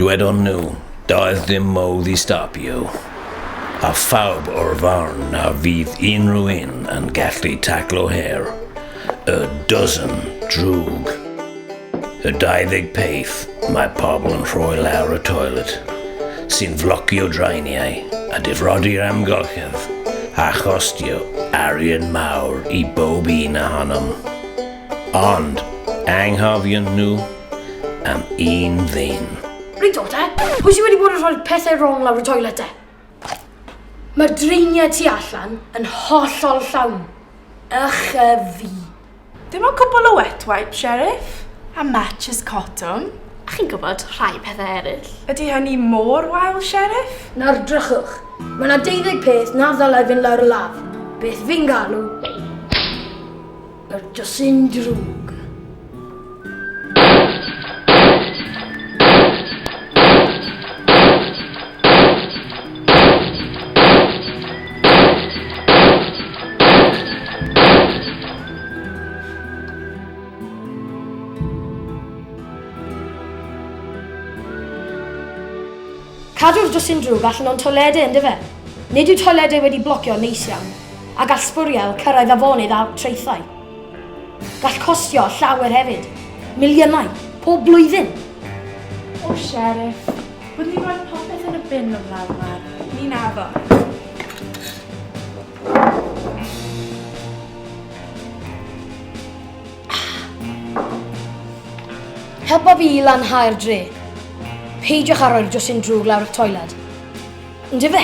Dwedon nhw, doedd dim modd I stopio. A phawb o'r farn na fydd unrhyw un yn gallu taclo her. Y Dwsin Drwg. Y 25 mae pobl yn rhoi lawr y toilet, sy'n flocio draeniau a difrodi'r amgylchedd a chostio arian mawr I bob un ohonom. Ond anghofion nhw am un ddyn. Reit o te, pwy sydd wedi bod yn rhoi pethau wrong lawr y toilet te? Mae dreiniau tu allan yn hollol llawn. Fi. Dim ond cwbl o wet wipe, Sheriff. A matches cotton. A chi'n gwybod rhai pethau eraill. Ydy hynny mor wael, Sheriff? Nawr drychwch. Mae yna 12 peth na ddylai fynd lawr y laf. Beth fi'n galw y Dwsin Drwg. Cadw'r Dwsin Drwg allan o'n toiledau ynddo fe. Nid yw toiledau wedi blocio neis iawn, a gall sbwriel cyrraedd afonydd a treithau. Gall costio llawer hefyd. Miliynau, pob blwyddyn. O, Sheriff, byddwn ni'n rhoi popeth yn y bin o'r lawr yma. Ni'n addo. Helpa fi I lanhau'r dre. Peidiwch ar roi'r Dwsin Drwg lawr y toiled. Ynddo fe?